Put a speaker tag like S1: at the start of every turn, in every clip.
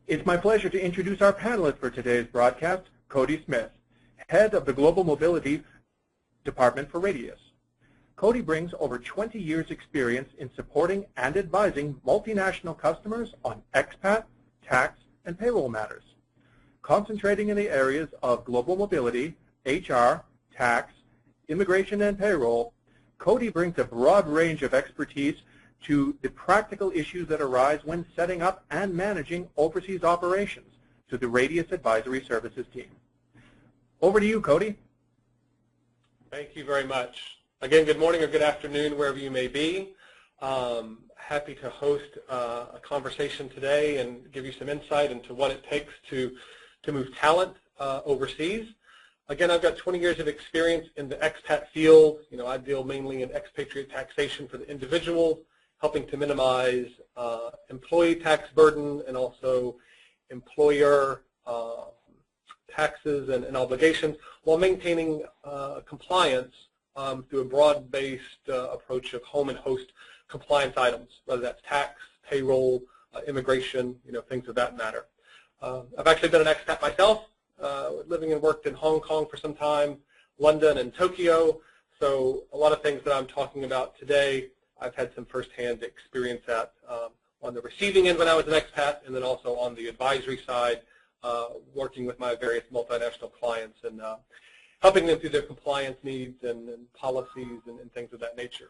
S1: It's my pleasure to introduce our panelist for today's broadcast, Cody Smith, head of the Global Mobility Department for Radius. Cody brings over 20 years' experience in supporting and advising multinational customers on expat, tax, and payroll matters. Concentrating in the areas of global mobility, HR, tax, immigration, and payroll, Cody brings a broad range of expertise to the practical issues that arise when setting up and managing overseas operations to the Radius Advisory Services team. Over to you, Cody.
S2: Thank you very much. Again, good morning or good afternoon, wherever you may be. Happy to host a conversation today and give you some insight into what it takes to move talent overseas. Again, I've got 20 years of experience in the expat field. I deal mainly in expatriate taxation for the individual, helping to minimize employee tax burden and also employer taxes and obligations while maintaining compliance through a broad-based approach of home and host compliance items, whether that's tax, payroll, immigration, things of that matter. I've actually been an expat myself, living and worked in Hong Kong for some time, London and Tokyo, so a lot of things that I'm talking about today I've had some firsthand experience at on the receiving end when I was an expat, and then also on the advisory side, working with my various multinational clients and helping them through their compliance needs and policies and things of that nature.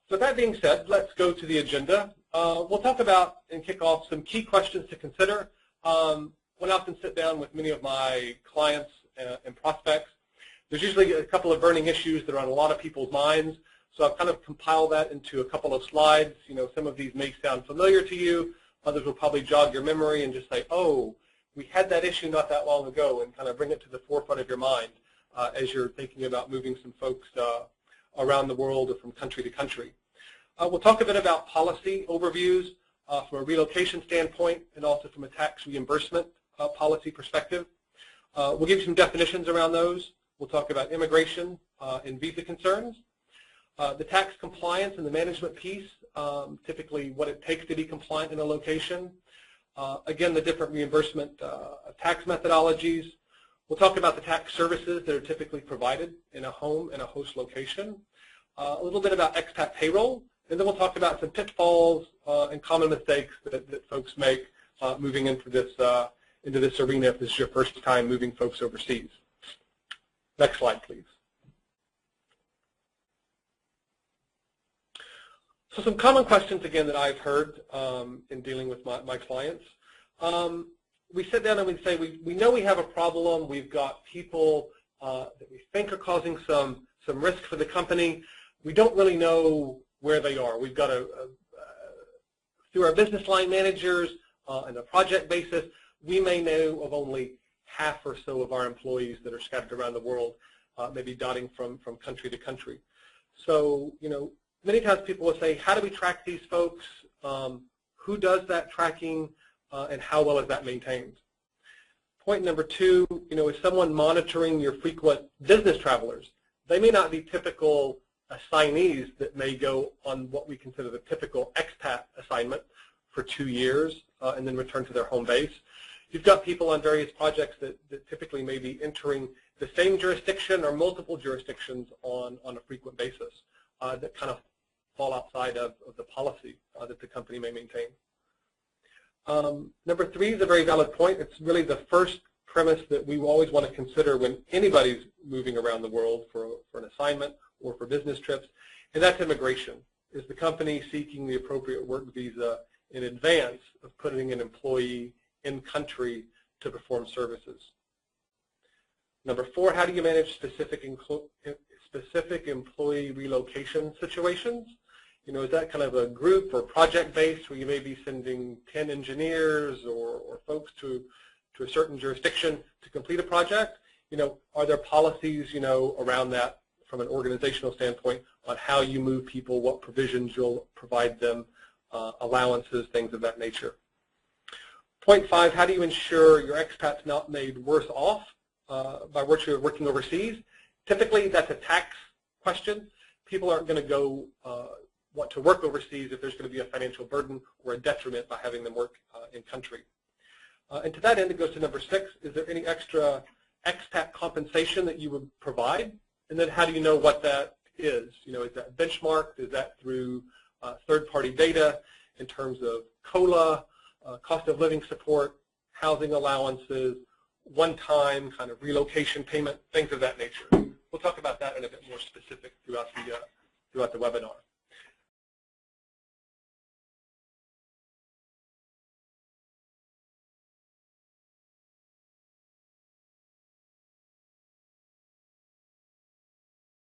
S2: So that being said, let's go to the agenda. We'll talk about and kick off some key questions to consider. When I often sit down with many of my clients and prospects, there's usually a couple of burning issues that are on a lot of people's minds. So I've kind of compiled that into a couple of slides. Some of these may sound familiar to you. Others will probably jog your memory and just say, oh, we had that issue not that long ago, and kind of bring it to the forefront of your mind as you're thinking about moving some folks around the world or from country to country. We'll talk a bit about policy overviews from a relocation standpoint and also from a tax reimbursement policy perspective. We'll give you some definitions around those. We'll talk about immigration and visa concerns. The tax compliance and the management piece, typically what it takes to be compliant in a location. Again, the different reimbursement tax methodologies. We'll talk about the tax services that are typically provided in a home and a host location. A little bit about expat payroll, and then we'll talk about some pitfalls and common mistakes that folks make moving into this arena if this is your first time moving folks overseas. Next slide, please. So some common questions, again, that I've heard in dealing with my clients. We sit down and we say, we know we have a problem. We've got people that we think are causing some risk for the company. We don't really know where they are. We've got through our business line managers on a project basis, we may know of only half or so of our employees that are scattered around the world, maybe dotting from country to country. So, many times people will say, how do we track these folks? Who does that tracking? And how well is that maintained? Point number two, is someone monitoring your frequent business travelers? They may not be typical assignees that may go on what we consider the typical expat assignment for 2 years and then return to their home base. You've got people on various projects that typically may be entering the same jurisdiction or multiple jurisdictions on a frequent basis that kind of fall outside of the policy that the company may maintain. Number three is a very valid point. It's really the first premise that we always want to consider when anybody's moving around the world for an assignment or for business trips, and that's immigration. Is the company seeking the appropriate work visa in advance of putting an employee in country to perform services? Number four, how do you manage specific employee relocation situations? Is that kind of a group or project based where you may be sending 10 engineers or folks to a certain jurisdiction to complete a project? Are there policies, around that from an organizational standpoint on how you move people, what provisions you'll provide them, allowances, things of that nature? Point five, how do you ensure your expat's not made worse off by virtue of working overseas? Typically, that's a tax question. People aren't going to go want to work overseas if there's going to be a financial burden or a detriment by having them work in country. And to that end, it goes to number 6. Is there any extra expat compensation that you would provide? And then how do you know what that is? You know, is that benchmarked? Is that through third-party data in terms of COLA, cost of living support, housing allowances, one-time kind of relocation payment, things of that nature? We'll talk about that in a bit more specific throughout the webinar.